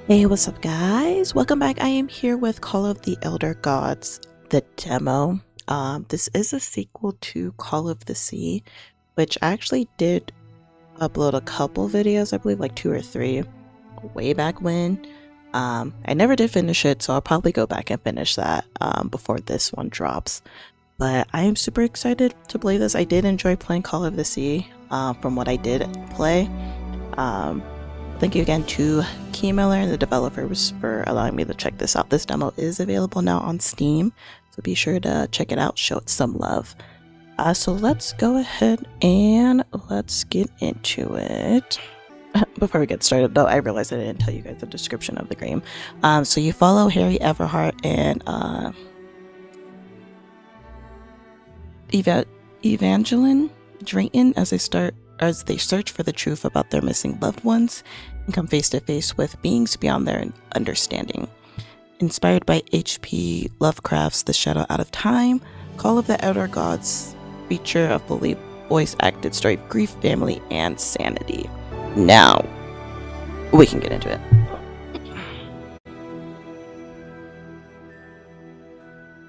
Hey, what's up, guys? Welcome back. I am here with Call of the Elder Gods, the demo. This is a sequel to Call of the Sea, which I actually did upload a couple videos, I believe like 2 or 3, way back when. I never did finish it, so I'll probably go back and finish that before this one drops. But I am super excited to play this. I did enjoy playing Call of the Sea from what I did play. Thank you again to Keymiller and the developers for allowing me to check this out. This demo is available now on Steam, so be sure to check it out, show it some love. So let's go ahead and let's get into it. Before we get started though, I realized I didn't tell you guys the description of the game. So you follow Harry Everhart and Evangeline Drayton as they search for the truth about their missing loved ones and come face to face with beings beyond their understanding. Inspired by H.P. Lovecraft's The Shadow Out of Time, Call of the Elder Gods feature a fully voice-acted story of grief, family, and sanity. Now, we can get into it.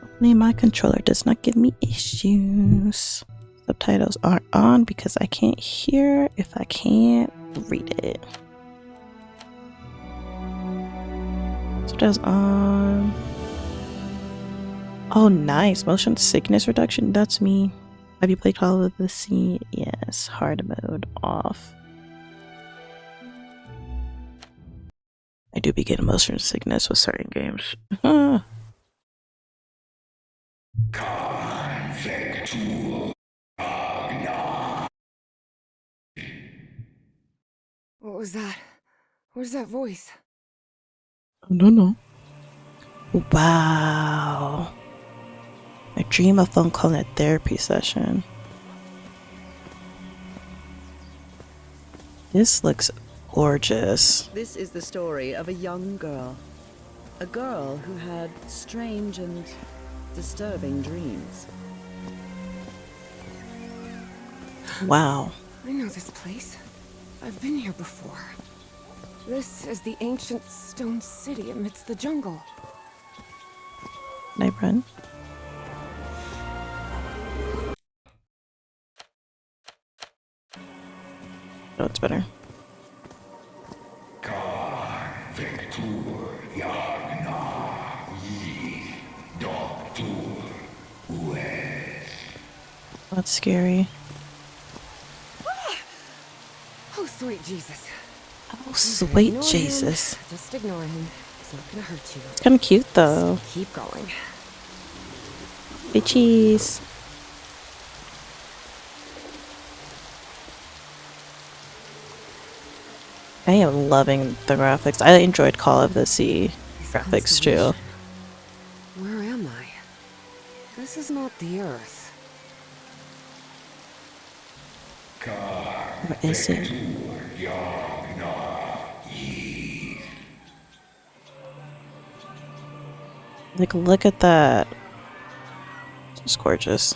Hopefully my controller does not give me issues. Subtitles aren't on because I can't hear if I can't read it. Subtitles on. Oh, nice. Motion sickness reduction. That's me. Have you played Call of the Sea? Yes. Hard mode off. I do be getting motion sickness with certain games. What was that? Where's that voice? No. Wow. I dream of phone call in a therapy session. This looks gorgeous. This is the story of a young girl. A girl who had strange and disturbing dreams. Wow. I know this place. I've been here before. This is the ancient stone city amidst the jungle. Can I run? No, it's better. That's scary. Oh, sweet Jesus. Oh, sweet Ignore Jesus. him. Just ignore him. It's not gonna hurt you. It's kind of cute though. Just keep going. Hey, cheese. I am loving the graphics. I enjoyed Call of the Sea graphics too. Where am I? This is not the Earth. Where is it? Like, look at that. It's gorgeous.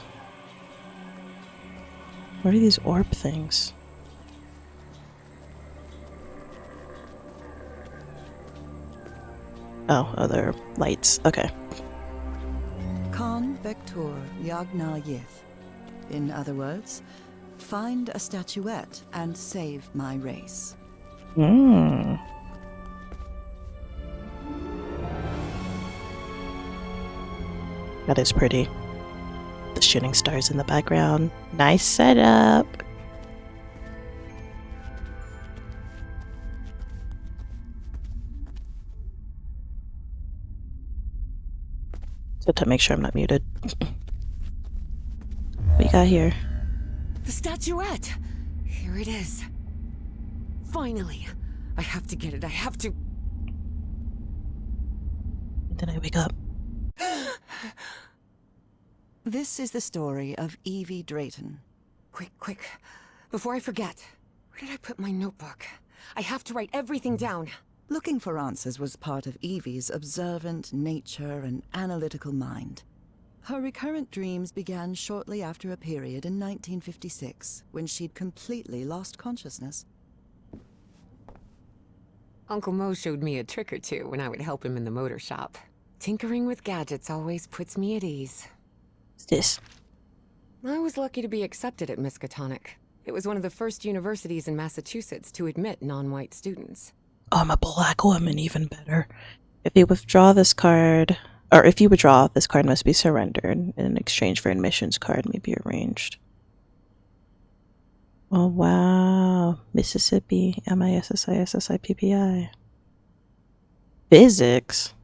What are these orb things? Oh, other lights. Okay. Con Vector Yagna Yith. In other words, find a statuette and save my race. Hmm. That is pretty. The shooting stars in the background. Nice setup. So to make sure I'm not muted. What you got here? The statuette! Here it is. Finally. I have to get it. I have to. And then I wake up. This is the story of Evie Drayton. Quick. Before I forget. Where did I put my notebook? I have to write everything down. Looking for answers was part of Evie's observant nature and analytical mind. Her recurrent dreams began shortly after a period in 1956, when she'd completely lost consciousness. Uncle Mo showed me a trick or two when I would help him in the motor shop. Tinkering with gadgets always puts me at ease. What's this? I was lucky to be accepted at Miskatonic. It was one of the first universities in Massachusetts to admit non-white students. Oh, I'm a black woman, even better. If you withdraw this card, or if you withdraw, this card must be surrendered in exchange for admissions card may be arranged. Oh, wow. Mississippi, MISSISSIPPI. Physics?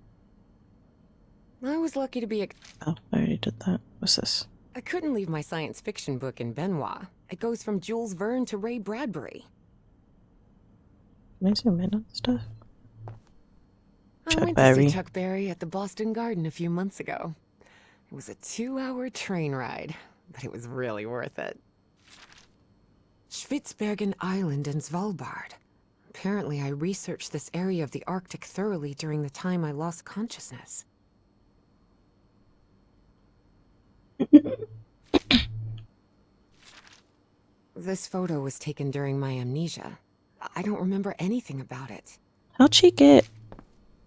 I was lucky to be Oh, I already did that. What's this? I couldn't leave my science fiction book in Benoit. It goes from Jules Verne to Ray Bradbury. Can I zoom in on stuff? I Chuck went Berry. to see Chuck Berry at the Boston Garden a few months ago. It was a 2-hour train ride, but it was really worth it. Spitsbergen Island and Svalbard. Apparently, I researched this area of the Arctic thoroughly during the time I lost consciousness. This photo was taken during my amnesia. I don't remember anything about it. How'd she get,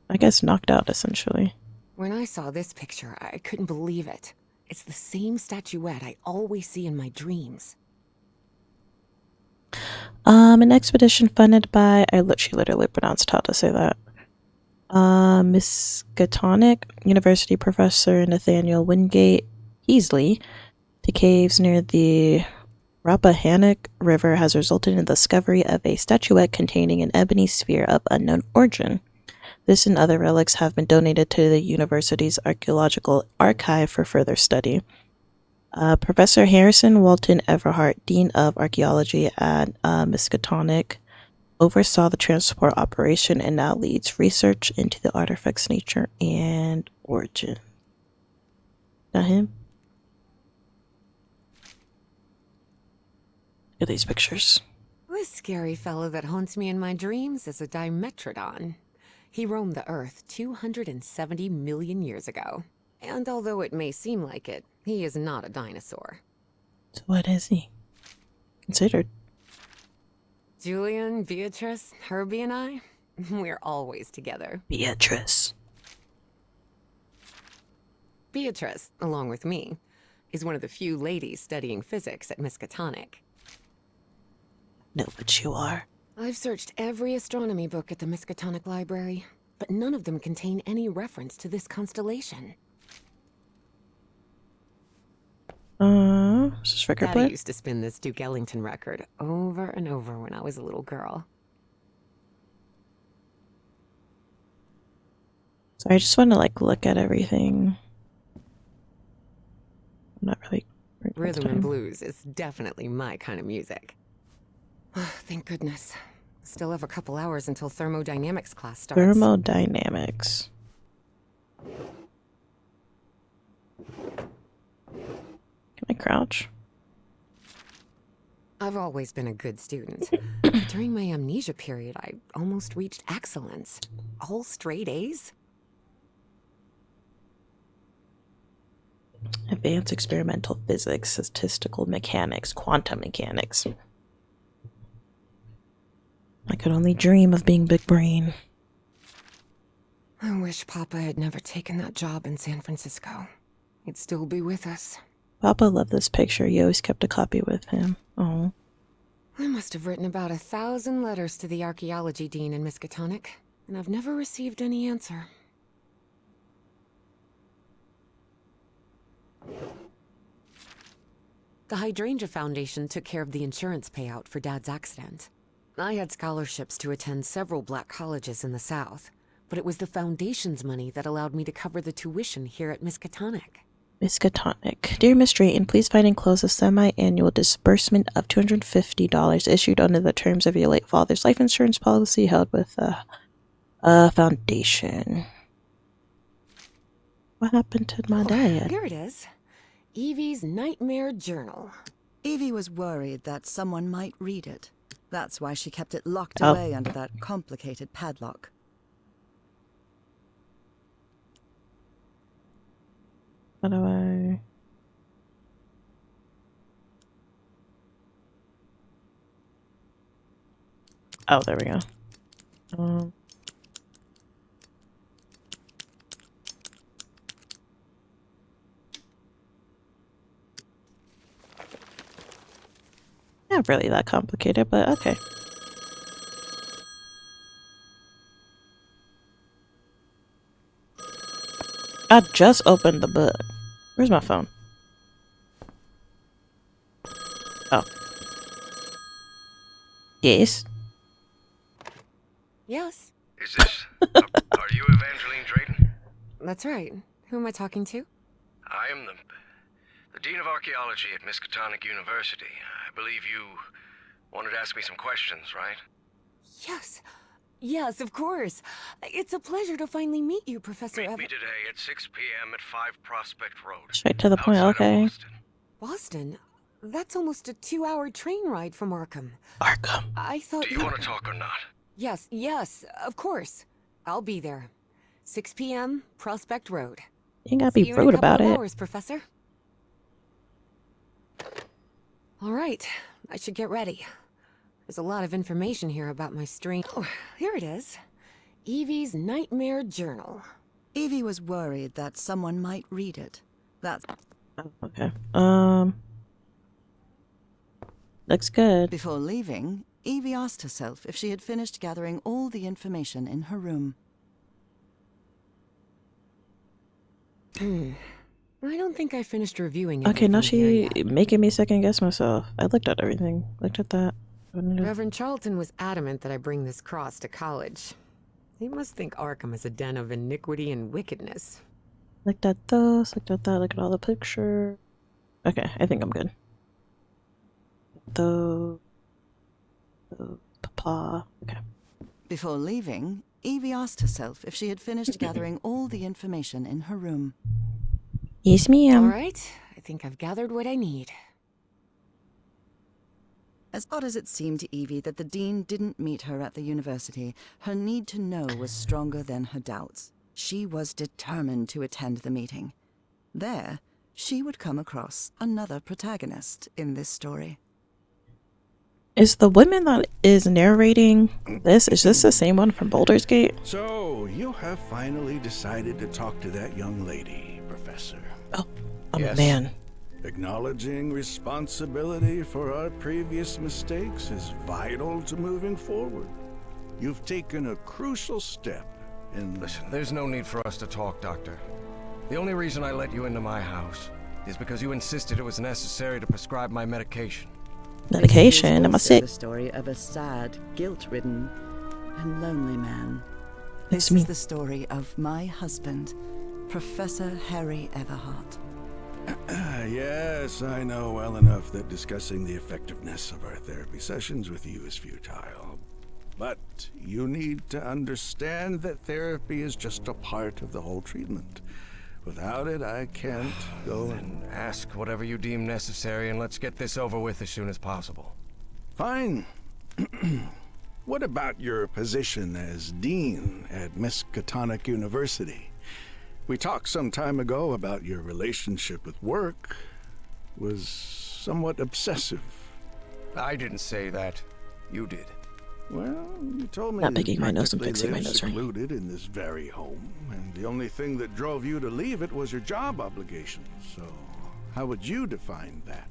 I guess, knocked out, essentially? When I saw this picture, I couldn't believe it. It's the same statuette I always see in my dreams. An expedition funded by, she literally pronounced how to say that. Miskatonic University professor Nathaniel Wingate Heasley to caves near the Rappahannock River has resulted in the discovery of a statuette containing an ebony sphere of unknown origin. This and other relics have been donated to the university's archaeological archive for further study. Professor Harrison Walton Everhart, Dean of Archaeology at Miskatonic, oversaw the transport operation and now leads research into the artifact's nature and origin. Not him? Look at these pictures. This scary fellow that haunts me in my dreams is a Dimetrodon. He roamed the Earth 270 million years ago. And although it may seem like it, he is not a dinosaur. So what is he considered? Julian, Beatrice, Herbie, and I, we're always together. Beatrice. Beatrice, along with me, is one of the few ladies studying physics at Miskatonic. Know what you are. I've searched every astronomy book at the Miskatonic Library, but none of them contain any reference to this constellation. Is this record Daddy player? used to spin this Duke Ellington record over and over when I was a little girl. So I just want to look at everything. I'm not really. Rhythm and blues is definitely my kind of music. Thank goodness. Still have a couple hours until thermodynamics class starts. Thermodynamics. Can I crouch? I've always been a good student. But during my amnesia period, I almost reached excellence. All straight A's? Advanced experimental physics, statistical mechanics, quantum mechanics. I could only dream of being big brain. I wish Papa had never taken that job in San Francisco. He'd still be with us. Papa loved this picture. He always kept a copy with him. Oh. I must have written about 1,000 letters to the archaeology dean in Miskatonic, and I've never received any answer. The Hydrangea Foundation took care of the insurance payout for Dad's accident. I had scholarships to attend several black colleges in the South, but it was the foundation's money that allowed me to cover the tuition here at Miskatonic. Miskatonic. Dear Miss Drayton, please find enclosed a semi-annual disbursement of $250 issued under the terms of your late father's life insurance policy held with a foundation. What happened to my dad? Here it is. Evie's Nightmare Journal. Evie was worried that someone might read it. That's why she kept it locked Oh. away under that complicated padlock. How do I... Oh, there we go. Not really that complicated, but okay. I just opened the book. Where's my phone? Oh. Yes. Yes, Is this... are you Evangeline Drayton? that's right. Who am I talking to? I am the Dean of Archaeology at Miskatonic University. I believe you wanted to ask me some questions, right? Yes. Yes, of course. It's a pleasure to finally meet you, Professor Meet me today at 6 p.m. at 5 Prospect Road. Straight to the point, outside of okay. Boston. Boston? That's almost a 2-hour train ride from Arkham. Arkham. I thought Do you want to talk or not? Yes, yes, of course. I'll be there. 6 p.m., Prospect Road. You ain't gotta See be you in a rude couple about of it. hours, Professor. All right, I should get ready. There's a lot of information here about my strange... Oh, here it is. Evie's Nightmare Journal. Evie was worried that someone might read it. That's... Okay. Looks good. Before leaving, Evie asked herself if she had finished gathering all the information in her room. I don't think I finished reviewing Okay, now everything here she yet. making me second guess myself. I looked at everything. Looked at that. Reverend Charlton was adamant that I bring this cross to college. He must think Arkham is a den of iniquity and wickedness. Looked at this, looked at that, look at all the picture. Okay, I think I'm good. Papa. Okay. Before leaving, Evie asked herself if she had finished gathering all the information in her room. Yes, All ma'am. right, I think I've gathered what I need. As odd as it seemed to Evie that the dean didn't meet her at the university, her need to know was stronger than her doubts. She was determined to attend the meeting. There, she would come across another protagonist in this story. Is the woman that is narrating this, is this the same one from Baldur's Gate? So, you have finally decided to talk to that young lady, Professor. Oh, I'm a Yes. man. Acknowledging responsibility for our previous mistakes is vital to moving forward. You've taken a crucial step in... Listen, there's no need for us to talk, Doctor. The only reason I let you into my house is because you insisted it was necessary to prescribe my medication. Medication. Am I This is sick? also the story of a sad, guilt-ridden, and lonely man. It's This me. is the story of my husband, Professor Harry Everhart. Yes, I know well enough that discussing the effectiveness of our therapy sessions with you is futile. But you need to understand that therapy is just a part of the whole treatment. Without it, I can't go and... Then ask whatever you deem necessary and let's get this over with as soon as possible. Fine. What about your position as dean at Miskatonic University? We talked some time ago about your relationship with work was somewhat obsessive. I didn't say that. You did. Well, you told me Not you picking my nose and practically fixing my lived nose, right? secluded in this very home, and the only thing that drove you to leave it was your job obligations. So, how would you define that?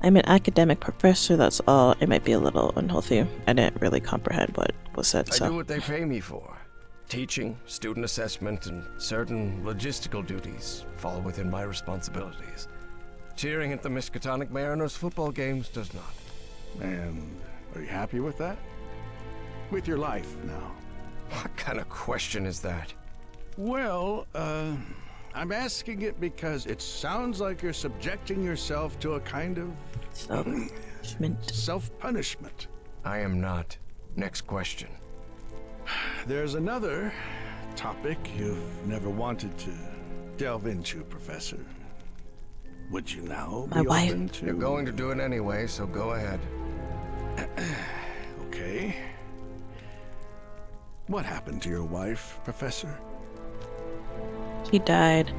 I'm an academic professor, that's all. It might be a little unhealthy. I didn't really comprehend what was said, I do so. what they pay me for. Teaching, student assessment, and certain logistical duties fall within my responsibilities. Cheering at the Miskatonic Mariners football games does not. And are you happy with that? With your life now? What kind of question is that? Well, I'm asking it because it sounds like you're subjecting yourself to a kind of Self-punishment. self-punishment. I am not. Next question. There's another topic you've never wanted to delve into, Professor. Would you now My be wife. open to... You're going to do it anyway, so go ahead. Okay. What happened to your wife, Professor? She died.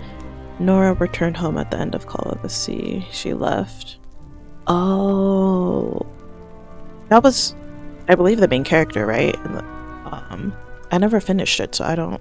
Nora returned home at the end of Call of the Sea. She left. Oh. That was, I believe, the main character, right? And I never finished it, so I don't...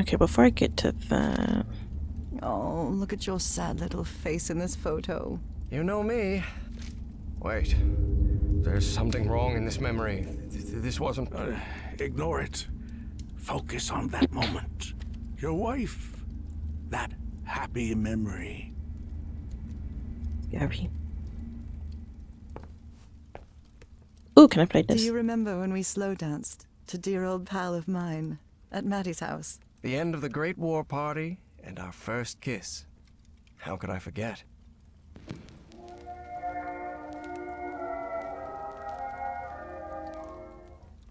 Okay, before I get to that... Oh, look at your sad little face in this photo. You know me. Wait. There's something wrong in this memory. This wasn't... Ignore it. Focus on that moment. Your wife. That happy memory. Scary. Ooh, can I play Do this? you remember when we slow danced to dear old pal of mine at Maddie's house? The end of the Great War Party and our first kiss. How could I forget?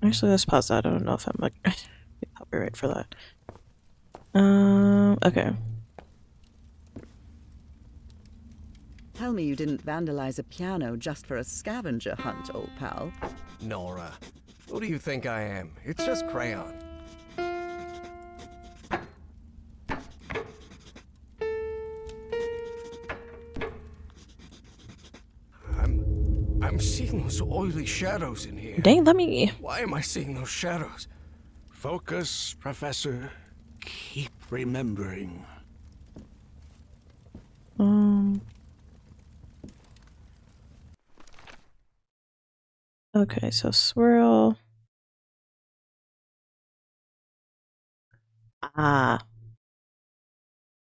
Actually, let's pause that. I don't know if I'm like copyright for that. Okay. Tell me you didn't vandalize a piano just for a scavenger hunt, old pal. Nora, who do you think I am? It's just crayon. I'm seeing those oily shadows in here. Dang, let me... Why am I seeing those shadows? Focus, Professor. Keep remembering. Okay, so swirl. Ah.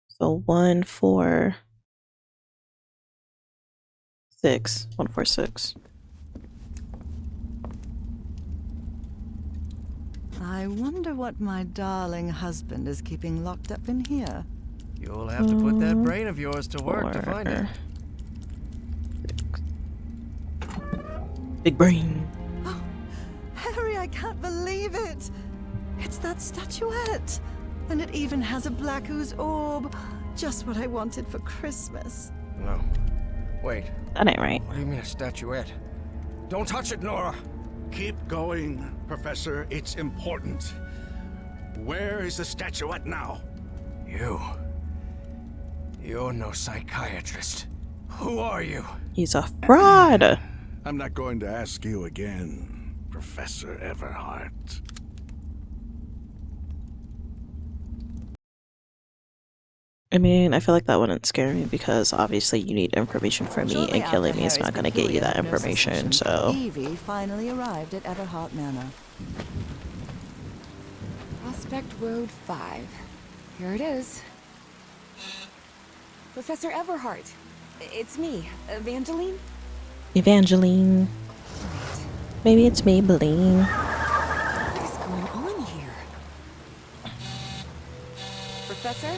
So 1, 4, 6. 1, 4, 6. I wonder what my darling husband is keeping locked up in here. You'll have to put that brain of yours to work to find it. 6. Big brain. Oh, Harry, I can't believe it! It's that statuette! And it even has a black ooze orb. Just what I wanted for Christmas. No. Wait. That ain't right. What do you mean a statuette? Don't touch it, Nora! Keep going, Professor. It's important. Where is the statuette now? You're no psychiatrist. Who are you? He's a fraud. I'm not going to ask you again, Professor Everhart. I mean, I feel like that wouldn't scare me because obviously you need information from me, Shortly and killing after me is not Harry's going to get you peculiar that information, hypnosis so... session, Evie finally arrived at Everhart Manor. Prospect Road 5. Here it is. Professor Everhart. It's me, Evangeline. Evangeline. Maybe it's Maybelline. What is going on here? Professor,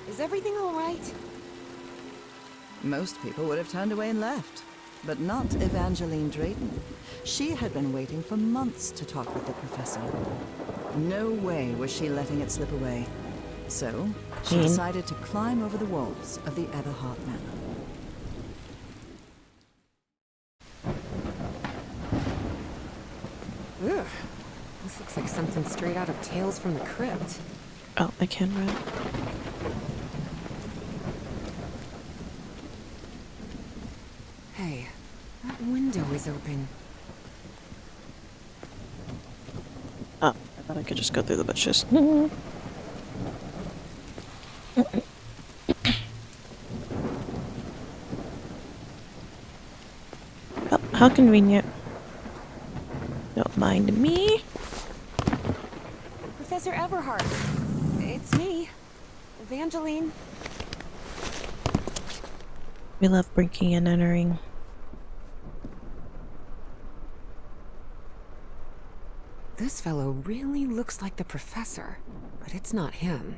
is everything all right? Most people would have turned away and left, but not Evangeline Drayton. She had been waiting for months to talk with the professor. No way was she letting it slip away. So, she decided to climb over the walls of the Everhart Manor. Ugh. This looks like something straight out of Tales from the Crypt. Oh, I can read. Hey, that window is open. Oh, I thought I could just go through the bushes. Oh, how convenient. Don't mind me. Professor Everhart. It's me, Evangeline. We love breaking and entering. This fellow really looks like the professor, but it's not him.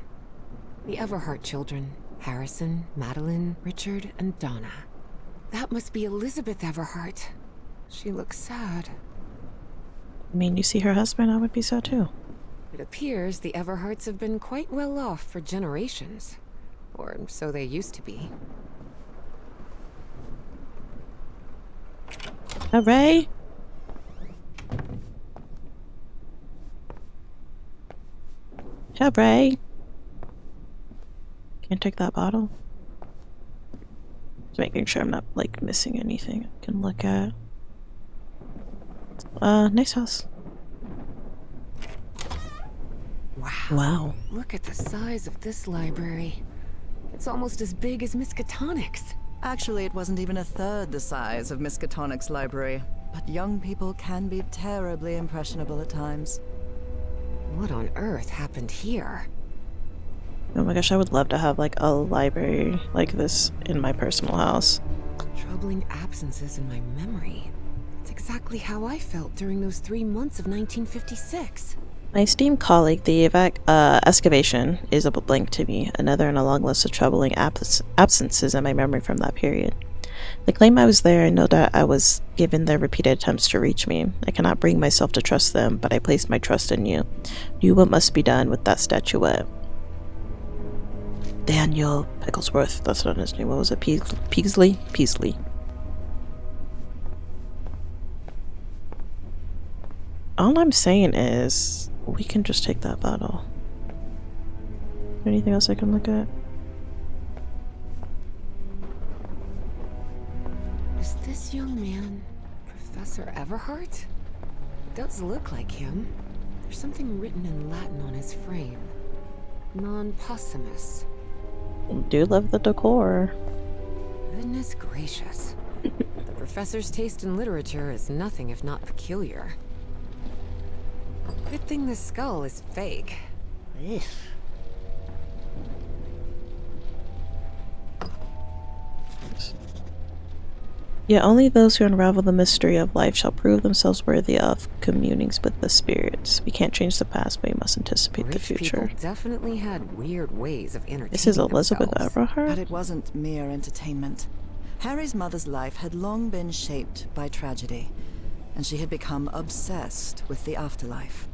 The Everhart children, Harrison, Madeline, Richard, and Donna. That must be Elizabeth Everhart. She looks sad. I mean, you see her husband, I would be so too. It appears the Everharts have been quite well off for generations. Or so they used to be. Hooray! Hooray! Can't take that bottle. Just making sure I'm not, like, missing anything I can look at. Nice house. Wow. Look at the size of this library. It's almost as big as Miskatonic's. Actually, it wasn't even a third the size of Miskatonic's library, but young people can be terribly impressionable at times. What on earth happened here? Oh my gosh, I would love to have like a library like this in my personal house. Troubling absences in my memory. It's exactly how I felt during those 3 months of 1956. My esteemed colleague, the excavation is a blank to me, another in a long list of troubling absences in my memory from that period. They claim I was there and know that I was given their repeated attempts to reach me. I cannot bring myself to trust them, but I place my trust in you. Do what must be done with that statuette. Daniel Picklesworth, that's not his name. What was it? Peasley? Peasley. All I'm saying is, we can just take that bottle. Anything else I can look at? Is this young man Professor Everhart? It does look like him. There's something written in Latin on his frame. Non possumus. Do love the decor. Goodness gracious. The professor's taste in literature is nothing if not peculiar. Good thing this skull is fake. Ugh. Yet only those who unravel the mystery of life shall prove themselves worthy of communings with the spirits. We can't change the past, but we must anticipate the future. People definitely had weird ways of entertaining This is Elizabeth themselves. Everhart? But it wasn't mere entertainment. Harry's mother's life had long been shaped by tragedy, and she had become obsessed with the afterlife.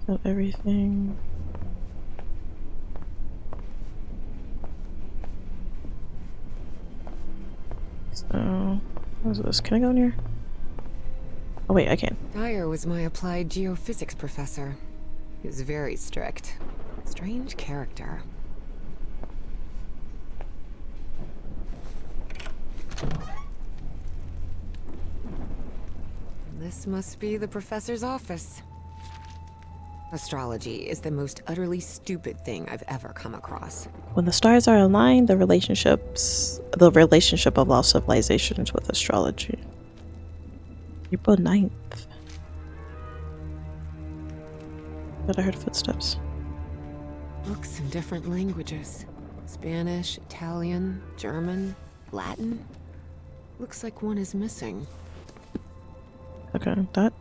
So everything... So... what is this? Can I go in here? Oh wait, I can. Dyer was my applied geophysics professor. He was very strict. Strange character. This must be the professor's office. Astrology is the most utterly stupid thing I've ever come across. When the stars are aligned, the relationship of all civilizations with astrology. April 9th. Thought I heard footsteps. Books in different languages. Spanish, Italian, German, Latin. Looks like one is missing. Okay, that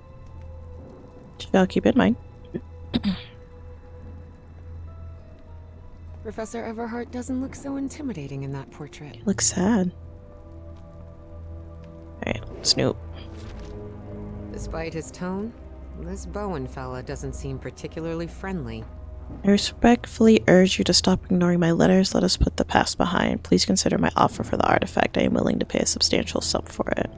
I'll keep in mind. Professor Everhart doesn't look so intimidating in that portrait. He looks sad. Alright, Snoop. Despite his tone, this Bowen fella doesn't seem particularly friendly. I respectfully urge you to stop ignoring my letters. Let us put the past behind. Please consider my offer for the artifact. I am willing to pay a substantial sum for it.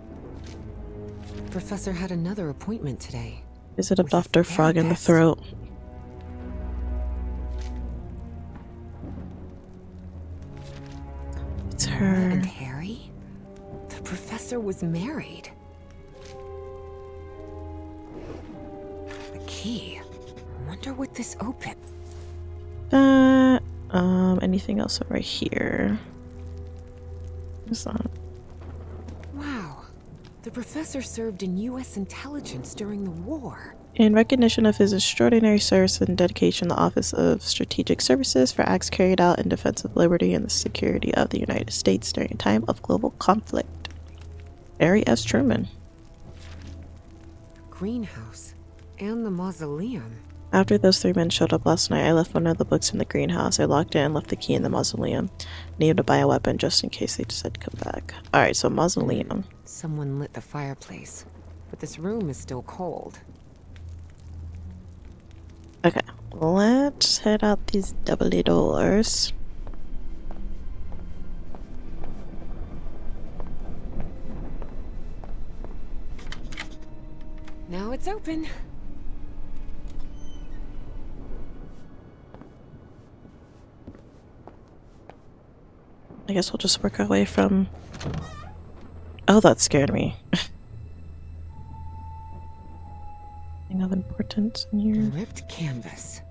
The professor had another appointment today. Visit a With Dr. a Frog in the therapist. throat. It's Nora her. and Harry? The professor was married. The key. I wonder what this opened. That. Anything else right here? What's that? Wow. The professor served in U.S. intelligence during the war. In recognition of his extraordinary service and dedication, the Office of Strategic Services for acts carried out in defense of liberty and the security of the United States during a time of global conflict. Harry S. Truman. Greenhouse. And the mausoleum. After those three men showed up last night, I left one of the books in the greenhouse. I locked it and left the key in the mausoleum. Needed to buy a weapon just in case they decide to come back. Alright, so mausoleum. Someone lit the fireplace. But this room is still cold. Okay, let's head out these doubly doors. Now it's open. I guess we'll just work our way from... Oh, that scared me. Anything of importance in here? Ripped canvas.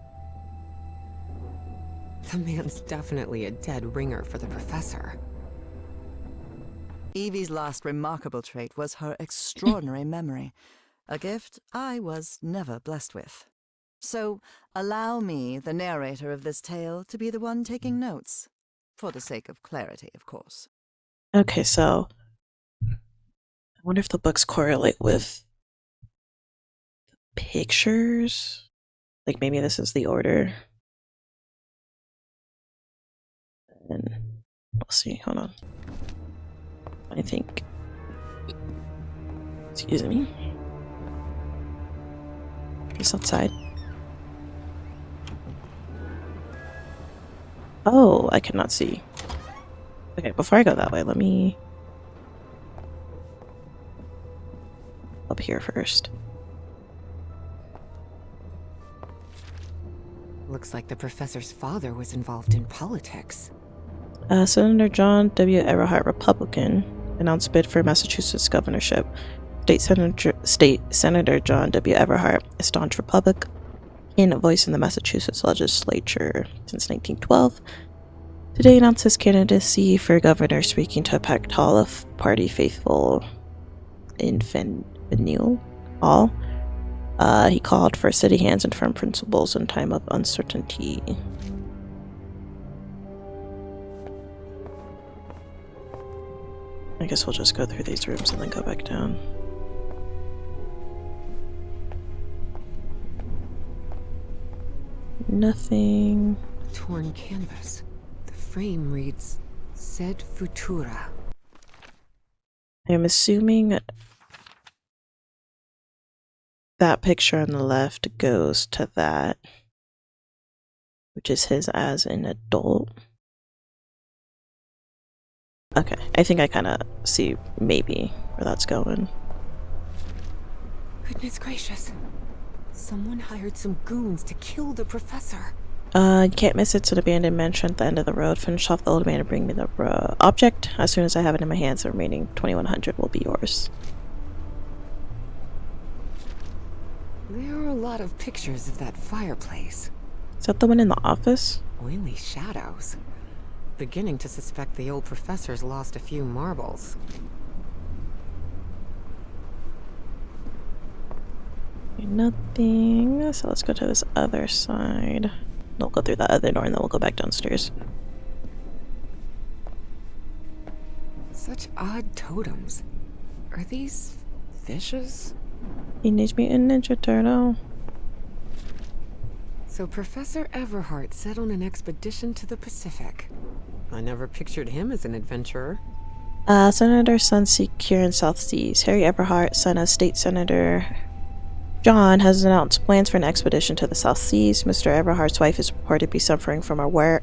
The man's definitely a dead ringer for the professor. Evie's last remarkable trait was her extraordinary memory, a gift I was never blessed with. So, allow me, the narrator of this tale, to be the one taking notes. For the sake of clarity, of course. Okay, so I wonder if the books correlate with pictures. Like maybe this is the order. And we'll see. Hold on. I think. Excuse me. He's outside. Oh, I cannot see. Okay, before I go that way, let me up here first. Looks like the professor's father was involved in politics. Senator John W. Everhart, Republican, announced bid for Massachusetts governorship. State Senator John W. Everhart, a staunch Republican, a voice in the Massachusetts legislature since 1912, today announced his candidacy for governor, speaking to a packed hall of party faithful in Faneuil Hall. He called for steady hands and firm principles in time of uncertainty. I guess we'll just go through these rooms and then go back down. Nothing. Torn canvas. The frame reads, Sed Futura. I'm assuming that picture on the left goes to that, which is his as an adult. Okay, I think I kind of see maybe where that's going. Goodness gracious. Someone hired some goons to kill the professor. You can't miss it. It's an abandoned mansion at the end of the road. Finish off the old man and bring me the object. As soon as I have it in my hands, the remaining 2,100 will be yours. There are a lot of pictures of that fireplace. Is that the one in the office? Oily shadows. Beginning to suspect the old professor's lost a few marbles. Nothing. So let's go to this other side. We'll go through that other door and then we'll go back downstairs. Such odd totems. Are these fishes? Teenage Mutant Ninja Turtle. So Professor Everhart set on an expedition to the Pacific. I never pictured him as an adventurer. Senator's son seek cure in South Seas. Harry Everhart, son of State Senator John, has announced plans for an expedition to the South Seas. Mr. Everhart's wife is reported to be suffering from a rare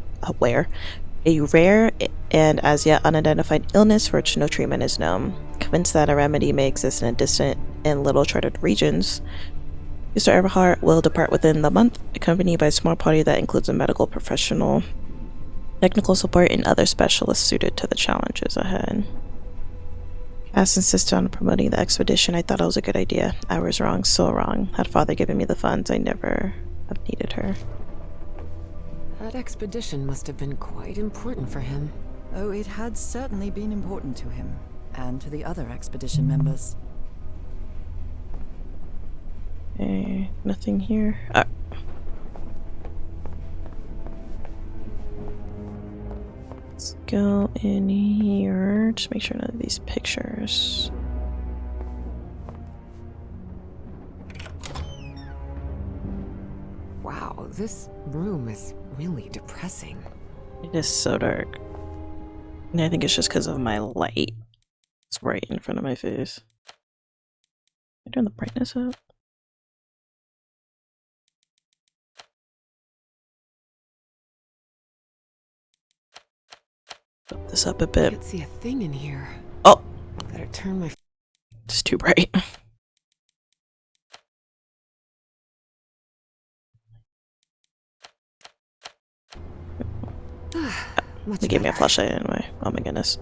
and as yet unidentified illness for which no treatment is known. Convinced that a remedy may exist in distant and little charted regions, Mr. Everhart will depart within the month, accompanied by a small party that includes a medical professional, technical support, and other specialists suited to the challenges ahead. Cass insisted on promoting the expedition. I thought it was a good idea. I was wrong, so wrong. Had father given me the funds, I never have needed her. That expedition must have been quite important for him. Oh, it had certainly been important to him, and to the other expedition members. Okay, nothing here. Let's go in here. Just make sure none of these pictures. Wow, this room is really depressing. It is so dark. And I think it's just because of my light. It's right in front of my face. Am I turn the brightness up? Put this up a I bit. can't see a thing in here. Oh! Better turn my... It's too bright. Much They gave me a better. flashlight anyway. Oh my goodness.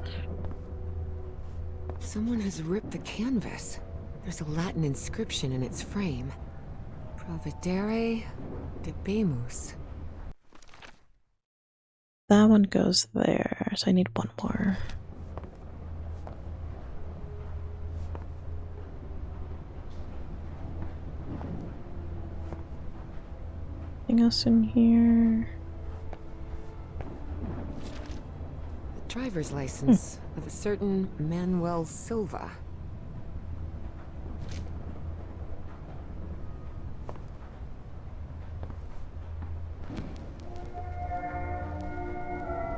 Someone has ripped the canvas. There's a Latin inscription in its frame. Providere de Bemus. That one goes there, so I need one more. Anything else in here? The driver's license of a certain Manuel Silva.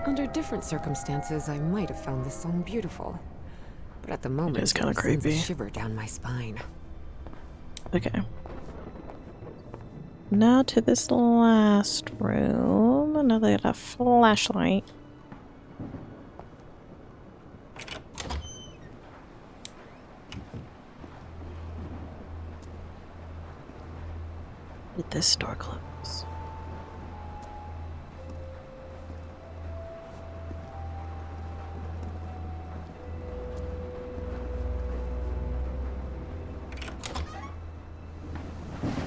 Under different circumstances, I might have found this song beautiful. But at the moment, It's kind of it sends a creepy. shiver down my spine. Okay. Now to this last room. Another got a flashlight. Did this door close?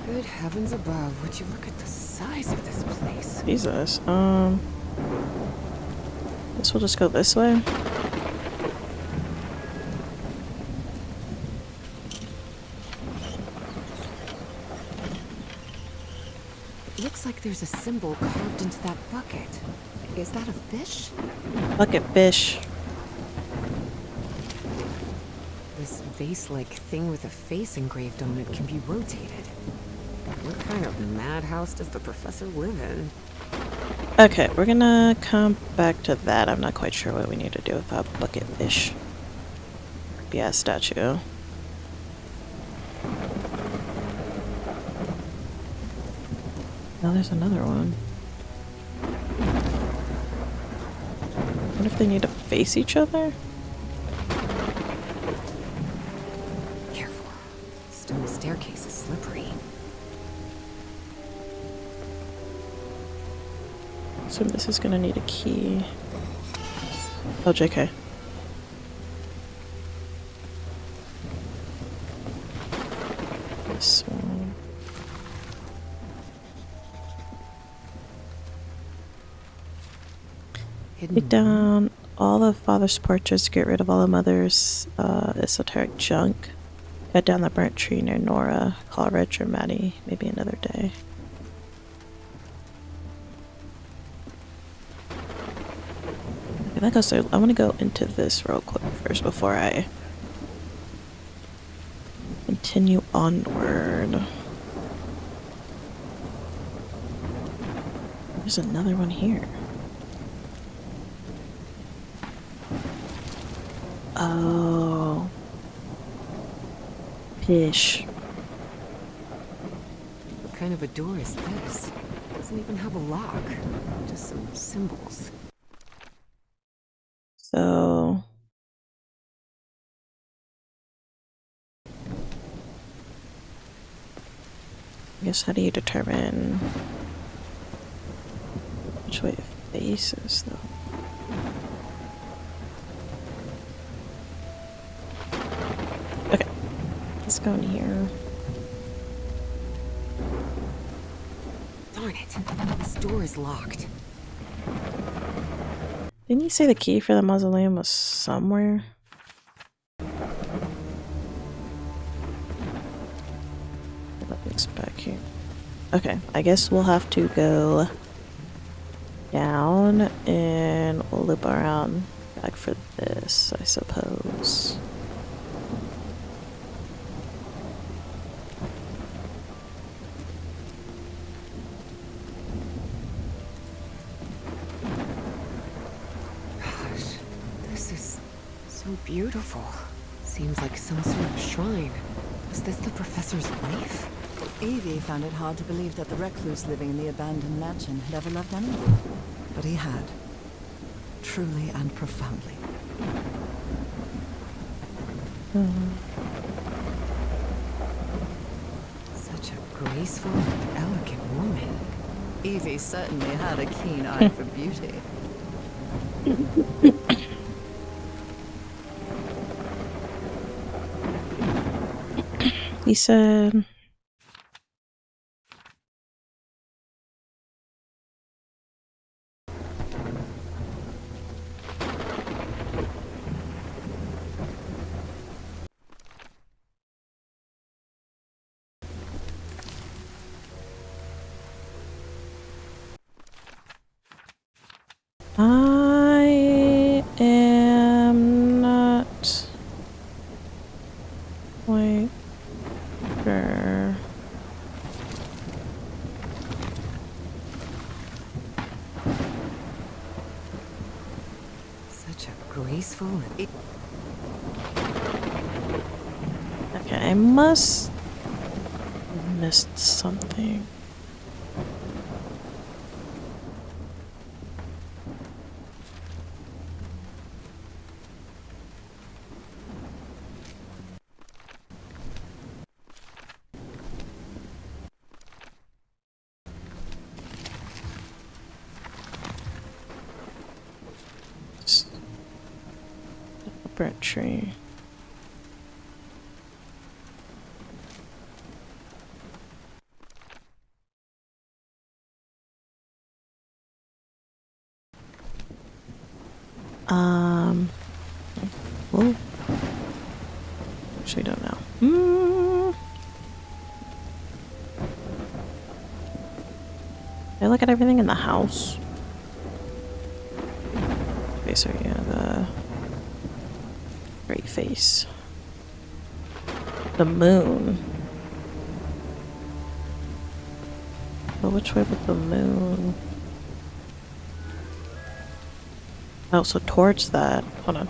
Good heavens above, would you look at the size of this place? Jesus. Guess we'll just go this way. It looks like there's a symbol carved into that bucket. Is that a fish? Bucket fish. This vase-like thing with a face engraved on it can be rotated. What kind of madhouse does the professor live in? Okay, we're gonna come back to that. I'm not quite sure what we need to do with that bucket fish. Yeah, statue. Now there's another one. What if they need to face each other? Careful. Stone staircase is slippery. So this is gonna need a key. Oh, JK. This one. Take down all the father's portraits, get rid of all the mother's esoteric junk. Cut down the burnt tree near Nora. Call Rich or Maddie. Maybe another day. Okay, that goes through. I want to go into this real quick first before I continue onward. There's another one here. Oh. Fish. What kind of a door is this? Doesn't even have a lock. Just some symbols. So. I guess how do you determine which way it faces, though? Okay, let's go in here. Darn it. This door is locked. Didn't you say the key for the mausoleum was somewhere? It's back here. Okay, I guess we'll have to go down and we'll loop around back for this, I suppose. Gosh, this is so beautiful. Seems like some sort of shrine. Was this the professor's wife? Evie found it hard to believe that the recluse living in the abandoned mansion had ever loved anyone. But he had. Truly and profoundly. Such a graceful and elegant woman. Evie certainly had a keen eye for beauty. He said I am not quite sure. Such a graceful and... Okay, I must have missed something. Birch tree. Whoa. Actually, don't know. Can I look at everything in the house? Okay, so yeah, the great face. The moon. But which way would the moon? Oh, so towards that. Hold on.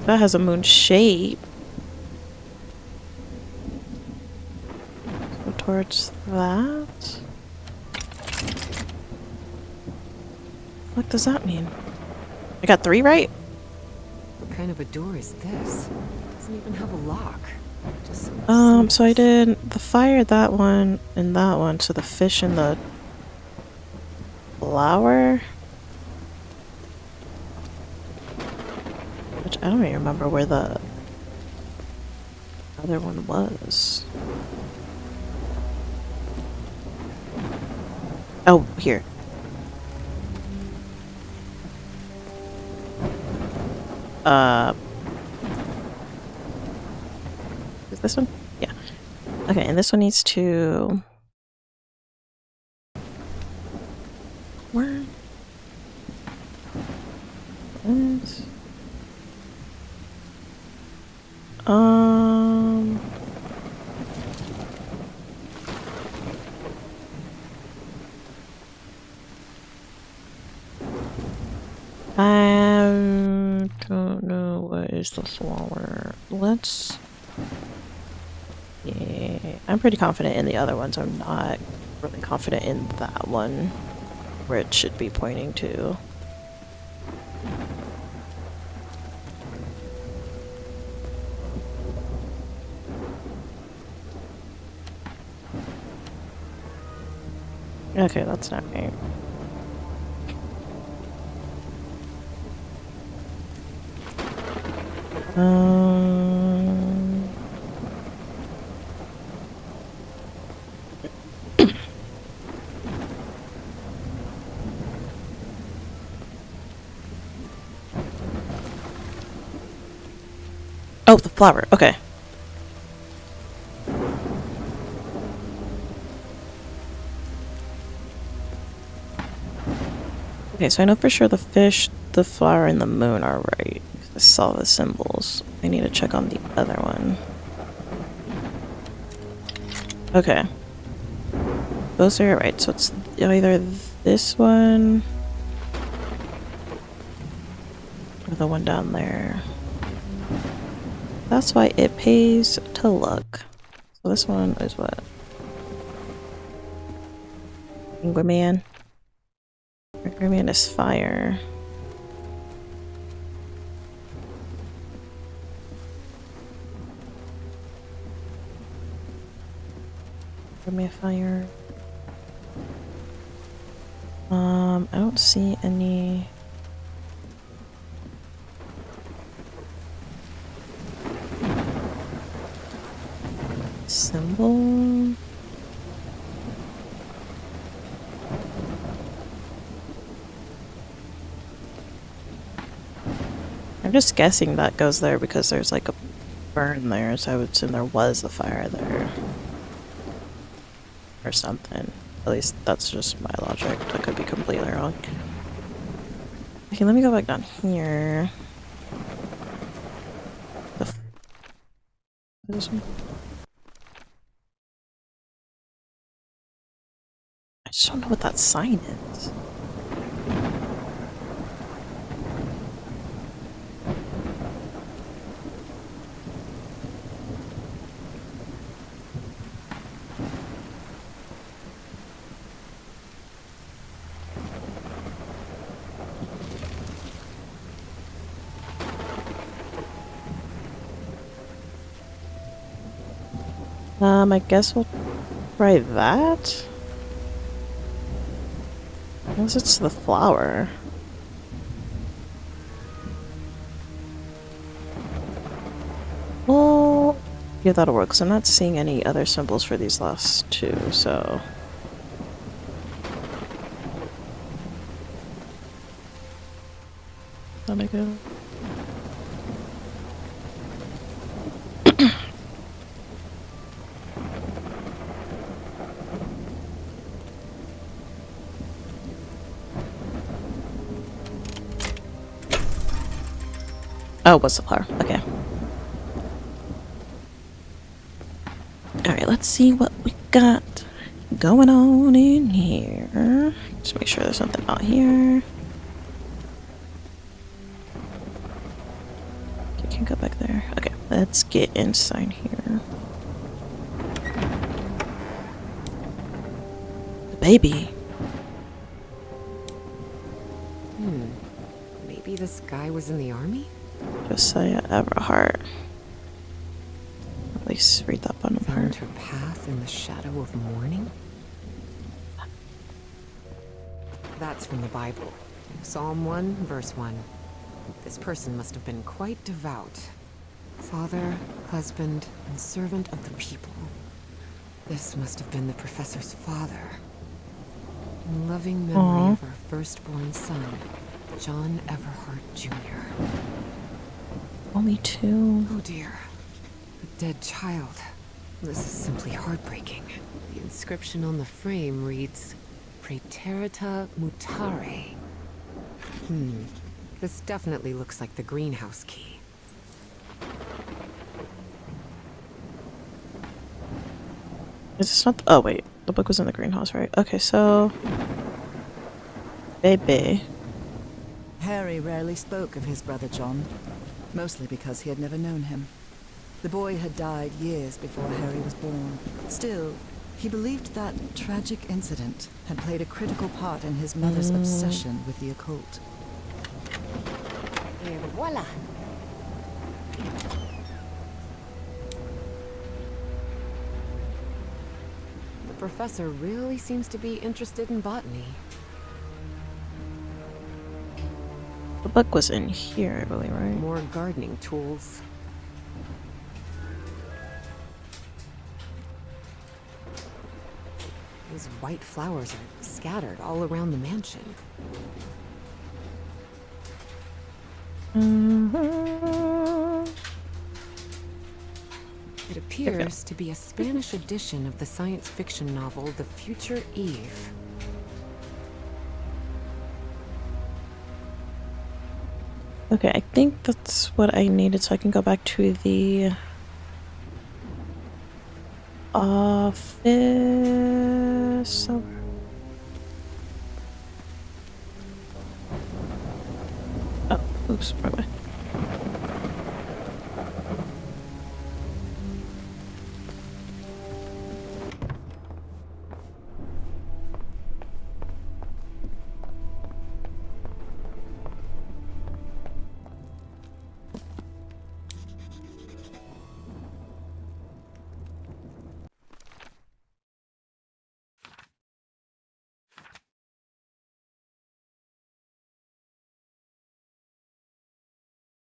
That has a moon shape. So towards that? What does that mean? I got 3 right? What kind of a door is this? Doesn't even have a lock. Just some So I did the fire, that one, and that one. So the fish and the flower? Which I don't even remember where the other one was. Oh, here. Is this one? Yeah. Okay, and this one needs to... Where? What? I don't know what is the flower. Let's... Yeah, I'm pretty confident in the other ones. I'm not really confident in that one, where it should be pointing to. Okay, that's not right. Oh, the flower. Okay. Okay, so I know for sure the fish, the flower, and the moon are right. I saw the symbols. I need to check on the other one. Okay. Those are right, so it's either this one or the one down there. That's why it pays to look. So this one is what? Angry Man. Angry Man is fire. Give me a fire. I don't see any. Symbol. I'm just guessing that goes there because there's like a burn there, so I would assume there was a fire there. Or something. At least that's just my logic. I could be completely wrong. Okay, let me go back down here. This one. I just don't know what that sign is. I guess we'll try that. Unless it's the flower. Well, yeah, that'll work, because I'm not seeing any other symbols for these last two, so... Let me go. Oh, what's the flower? Okay. Alright, let's see what we got going on in here. Just make sure there's something out here. You can go back there. Okay, let's get inside here. The baby. Maybe this guy was in the army? Josiah Everhart. At least read that button Found part. her path in the shadow of morning? That's from the Bible. Psalm 1, verse 1. This person must have been quite devout. Father, husband, and servant of the people. This must have been the professor's father. In loving memory of our firstborn son, John Everhart Jr. Only two. Oh dear. A dead child. This is simply heartbreaking. The inscription on the frame reads, Praeterita Mutare. This definitely looks like the greenhouse key. Is this not? Oh wait, the book was in the greenhouse, right? Okay, so baby. Harry rarely spoke of his brother John, mostly because he had never known him. The boy had died years before Harry was born. Still, he believed that tragic incident had played a critical part in his mother's obsession with the occult. Et voila! The professor really seems to be interested in botany. The book was in here, I believe, right? More gardening tools. These white flowers are scattered all around the mansion. It appears to be a Spanish edition of the science fiction novel The Future Eve. Okay, I think that's what I needed, so I can go back to the office. Oh, oops, wrong way.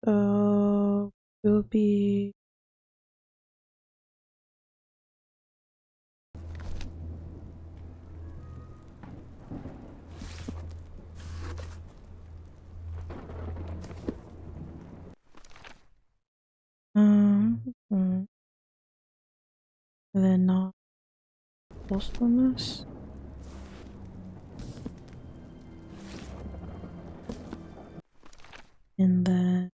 So it will be and then not posthumous. in the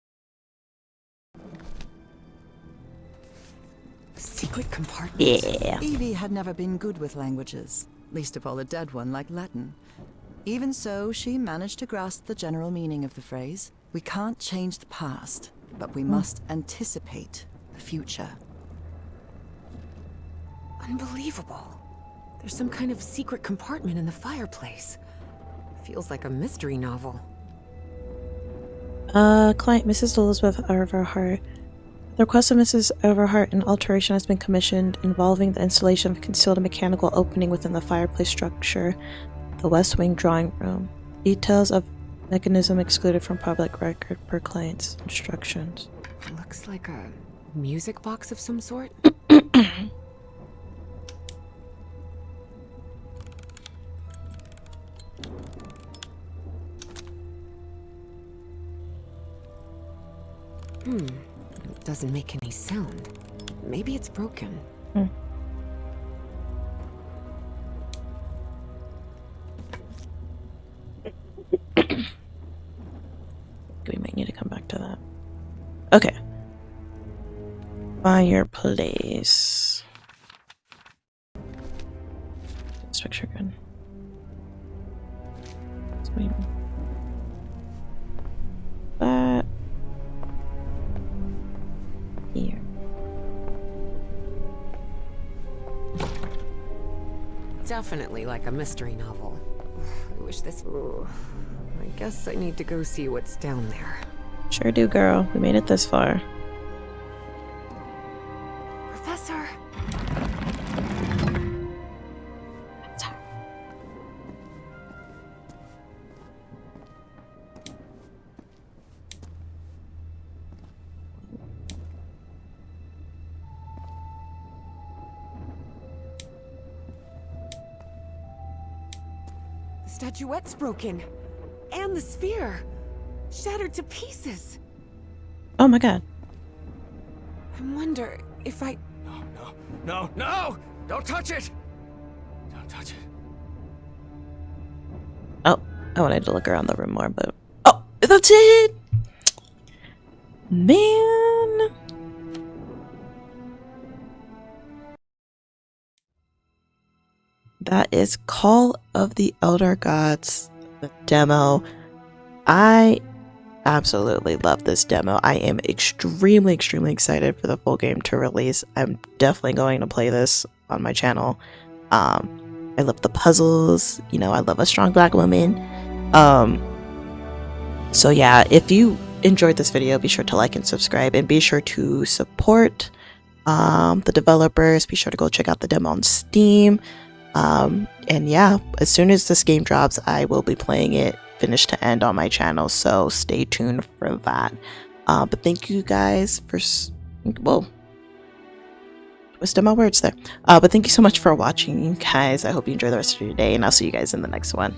Secret compartment. yeah. Evie had never been good with languages, least of all a dead one like Latin. Even so, she managed to grasp the general meaning of the phrase. We can't change the past, but we must anticipate the future. Unbelievable. There's some kind of secret compartment in the fireplace. Feels like a mystery novel. Client Mrs. Elizabeth Everhart. The request of Mrs. Everhart, an alteration has been commissioned involving the installation of a concealed mechanical opening within the fireplace structure, the West Wing drawing room. Details of mechanism excluded from public record per client's instructions. Looks like a music box of some sort. It doesn't make any sound. Maybe it's broken. We might need to come back to that. Okay. Fireplace. This picture good. Let's wait. That. Here. Definitely like a mystery novel. I wish this... I guess I need to go see what's down there. Sure do, girl. We made it this far. Professor! The statuette's broken. And the sphere. Shattered to pieces. Oh my god. I wonder if I... No! Don't touch it! Don't touch it. Oh, I wanted to look around the room more, but... Oh, that's it! Man! That is Call of the Elder Gods, the demo. I absolutely love this demo. I am extremely excited for the full game to release. I'm definitely going to play this on my channel. I love the puzzles, you know, I love a strong black woman. So yeah, if you enjoyed this video, be sure to like and subscribe, and be sure to support the developers. Be sure to go check out the demo on Steam. And yeah, as soon as this game drops, I will be playing it finish to end on my channel, so stay tuned for that. But thank you guys for twisted my words there. But thank you so much for watching, you guys. I hope you enjoy the rest of your day, and I'll see you guys in the next one.